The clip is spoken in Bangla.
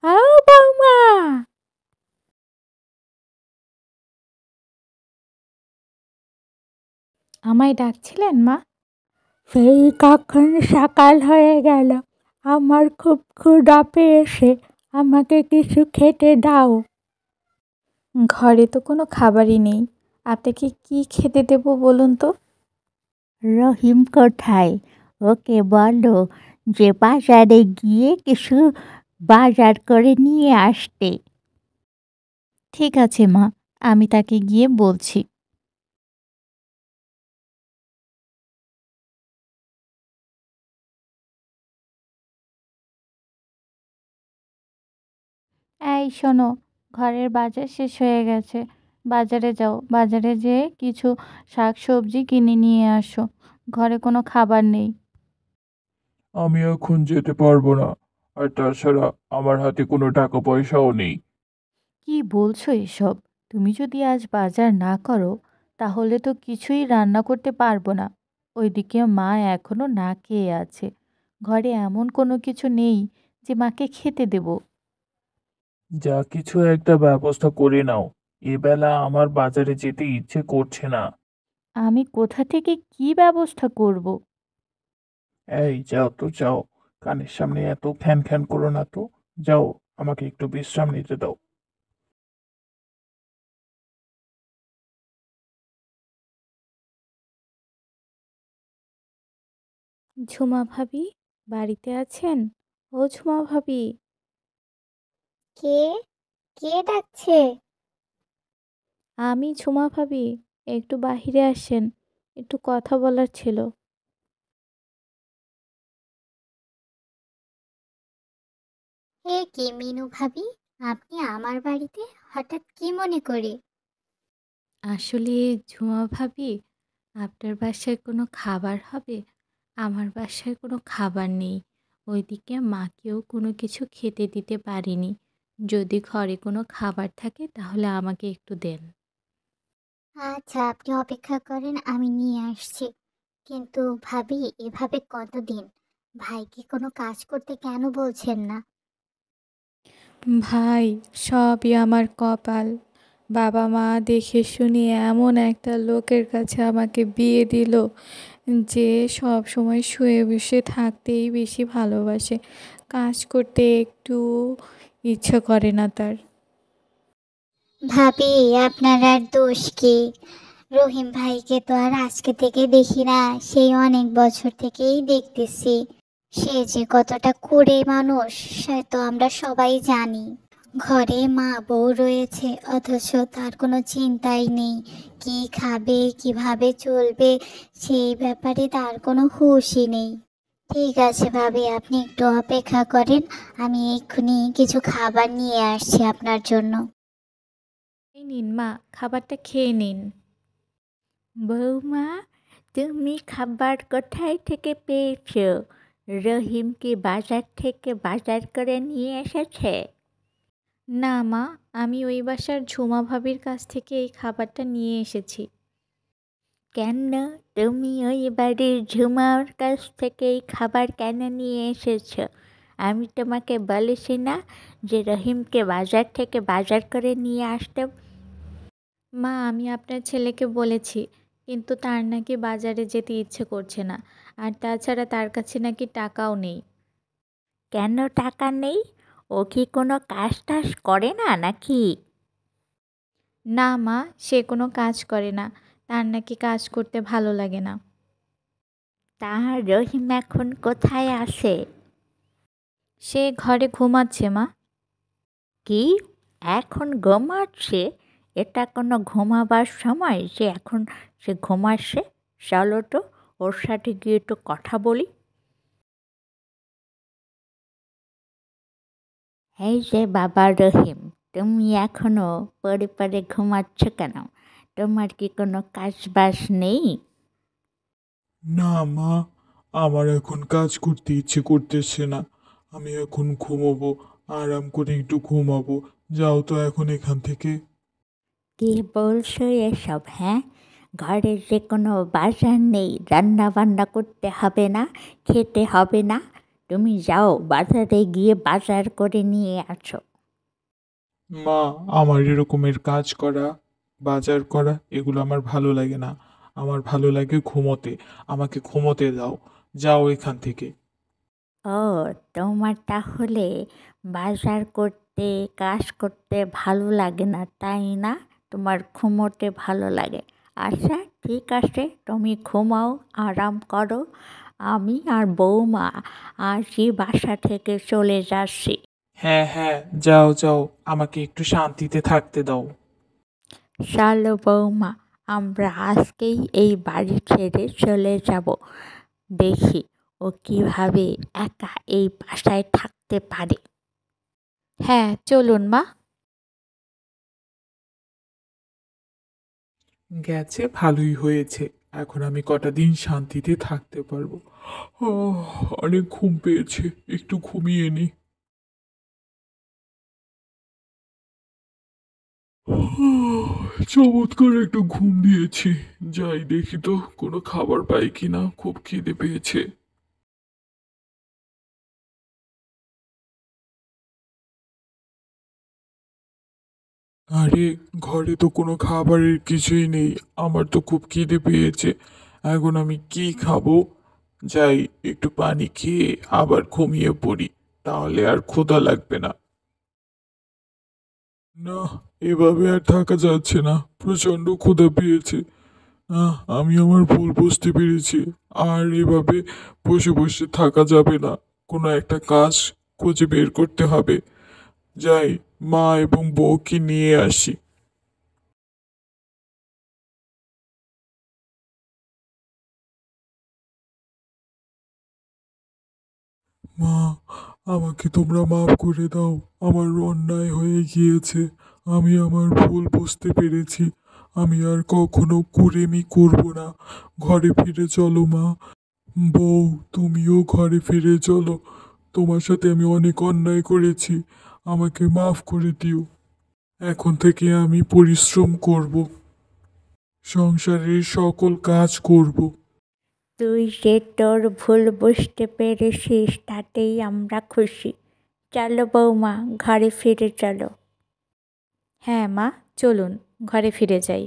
ও বৌমা, আমায় ডাকছিলেন মা? সেই কখন সকাল হয়ে গেল, আমার খুব ক্ষুধা পেয়েছে, আমাকে কিছু খেতে দাও। ঘরে তো কোনো খাবারই নেই, আপনাকে কি খেতে দেবো বলুন তো? রহিম কোথায়? ওকে বলো যে বাজারে গিয়ে কিছু বাজার করে নিয়ে আসতে। ঠিক আছে মা, আমি তাকে গিয়ে বলছি। এই শোনো, ঘরের বাজার শেষ হয়ে গেছে, বাজারে যাও, বাজারে যেয়ে কিছু শাক সবজি কিনে নিয়ে আসো, ঘরে কোনো খাবার নেই। আমি এখন যেতে পারবো না, আর তাছাড়া আমার হাতে কোনো টাকা পয়সাও নেই। কি বলছো এসব? তুমি যদি আজ বাজার না করো তাহলে তো কিছুই রান্না করতে পারবো না। ওইদিকে মা এখনো না খেয়ে আছে, ঘরে এমন কোনো কিছু নেই যে মাকে খেতে দেব। যা কিছু একটা ব্যবস্থা করে নাও, এবেলা আমার বাজারে যেতে ইচ্ছে করছে না। আমি কোথা থেকে কি ব্যবস্থা করব? এই যাও তো যাও, কানের সামনে এত খ্যান খ্যান করো না তো। যাও, আমাকে একটু বিশ্রাম নিতে দাও। ঝুমা ভাবি, বাড়িতে আছেন? ও ঝুমা ভাবি। কে? কে ডাকছে? আমি ঝুমা ভাবি, একটু বাহিরে আসেন, একটু কথা বলার ছিল। হে কি মিনু ভাবি, আপনি আমার বাড়িতে হঠাৎ কি মনে করে? আসলে ঝুমা ভাবি, আপনার বাসায় কোনো খাবার হবে? আমার বাসায় কোনো খাবার নেই, ওইদিকে মাকেও কোনো কিছু খেতে দিতে পারিনি। যদি ঘরে কোনো খাবার থাকে তাহলে আমাকে একটু দেন। আচ্ছা, আপনি অপেক্ষা করেন, আমি নিয়ে আসছি। কিন্তু ভাবি, এভাবে কতদিন? ভাইকে কোনো কাজ করতে কেন বলছেন না? ভাই, সবই আমার কপাল। বাবা মা দেখে শুনে এমন একটা লোকের কাছে আমাকে বিয়ে দিল যে সব সময় শুয়ে বসে থাকতেই বেশি ভালোবাসে, কাজ করতে একটু ইচ্ছে করে না তার। ভাবি, আপনার আর দোষ কি? রহিম ভাইকে তো আর আজকে থেকে দেখি না, সেই অনেক বছর থেকেই দেখতেছি। সে যে কতটা কুঁড়ে মানুষ সে তো আমরা সবাই জানি। ঘরে মা বউ রয়েছে অথচ তার কোনো চিন্তাই নেই, কি খাবে কিভাবে চলবে সেই ব্যাপারে তার কোনো হুঁশই নেই। ঠিক আছে ভাবি, আপনি একটু অপেক্ষা করেন, আমি এক্ষুনি কিছু খাবার নিয়ে আসছি আপনার জন্য। এই নিন মা, খাবারটা খেয়ে নিন। বৌমা, তুমি খাবার কোথায় থেকে পেয়েছো? রহিম কি বাজার থেকে বাজার করে নিয়ে এসেছে? না মা, আমি ওই বাসার ঝুমা ভাবির কাছ থেকে এই খাবারটা নিয়ে এসেছি। কেন? তুমি ওই বাড়ির ঝুমার কাছ থেকে এই খাবার কেন নিয়ে এসেছো? আমি তোমাকে বলেছি না যে রহিমকে বাজার থেকে বাজার করে নিয়ে আসতে? মা, আমি আপনার ছেলেকে বলেছি, কিন্তু তার নাকি বাজারে যেতে ইচ্ছে করছে না, আর তাছাড়া তার কাছে নাকি টাকাও নেই। কেন টাকা নেই? ও কি কোনো কাজ টাজ করে না নাকি? না মা, সে কোনো কাজ করে না, তার নাকি কাজ করতে ভালো লাগে না। তা রহিম এখন কোথায় আছে? সে ঘরে ঘুমাচ্ছে মা। কি? এখন ঘুমাচ্ছে? এটা কোনো ঘুমাবার সময় যে এখন সে ঘুমাচ্ছে? চলো তো, ওর সাথে গিয়ে একটু কথা বলি। এই যে বাবা রহিম, তুমি এখনো পড়ে পড়ে ঘুমাচ্ছ কেন? তোমার কি কোনো কাজ বাজ নেই? না মা, আমার এখন কাজ করতে ইচ্ছে করতেছে না। আমি এখন ঘুমোবো, আরাম করে একটু ঘুমাবো। যাও তো এখন এখান থেকে। কি বলছো এসব, হ্যাঁ? ঘরে যে কোনো বাজার নেই, রান্না বান্না করতে হবে না, খেতে হবে না, তুমি যাও বাজারে গিয়ে বাজার করে নিয়ে আসো। মা, আমার এরকমের কাজ করা, বাজার করা এগুলো আমার ভালো লাগে না। আমার ভালো লাগে ঘুমোতে। আমাকে ঘুমোতে দাও। যাও এখান থেকে। ও, তোমার তাহলে বাজার করতে কাজ করতে ভালো লাগে না, তাই না? তোমার ঘুমোতে ভালো লাগে। আচ্ছা ঠিক আছে, তুমি ঘুমাও, আরাম করো। আমি আর বৌমা আজই বাসা থেকে চলে যাচ্ছি। হ্যাঁ হ্যাঁ, যাও যাও, আমাকে একটু শান্তিতে থাকতে দাও। চলো বৌমা, আমরা আজকেই এই বাড়ি ছেড়ে চলে যাব। দেখি ও কিভাবে একা এই বাসায় থাকতে পারে। হ্যাঁ চলুন মা। গেছে ভালোই হয়েছে। এখন আমি কটা দিন শান্তিতে থাকতে পারবো। অনেক ঘুম পেয়েছে, একটু ঘুমিয়ে নি। চমৎকার একটা ঘুম দিয়েছি। যাই দেখি তো কোনো খাবার পাই কিনা, খুব খিদে পেয়েছে। আরে, ঘরে তো কোনো খাবারের কিছুই নেই। আমার তো খুব খিদে পেয়েছে। এখন আমি কি খাবো? যাই একটু পানি খেয়ে আবার ঘুমিয়ে পড়ি, তাহলে আর ক্ষুধা লাগবে না। না, এভাবে আর থাকা যাচ্ছে না। প্রচন্ড ক্ষুধা পেয়েছে। আমি আমার ভুল বুঝতে পেরেছি। আর এভাবে বসে বসে থাকা যাবে না। কোনো একটা কাজ খুঁজে বের করতে হবে। যাই, মা এবং বউকে নিয়ে আসি। মা, আমাকে তোমরা মাফ করে দাও। আমার অন্যায় হয়ে গিয়েছে। আমি আমার ভুল বুঝতে পেরেছি। আমি আর কখনো কুড়েমি করব না। ঘরে ফিরে চলো মা। বউ, তুমিও ঘরে ফিরে চলো। তোমার সাথে আমি অনেক অন্যায় করেছি। আমাকে মাফ করে দিও। এখন থেকে আমি পরিশ্রম করব, সংসারের সকল কাজ করব। তুই যে তোর ভুল বুঝতে পেরেছিস তাতেই আমরা খুশি। চলো বৌমা, ঘরে ফিরে চলো। হ্যাঁ মা, চলুন ঘরে ফিরে যাই।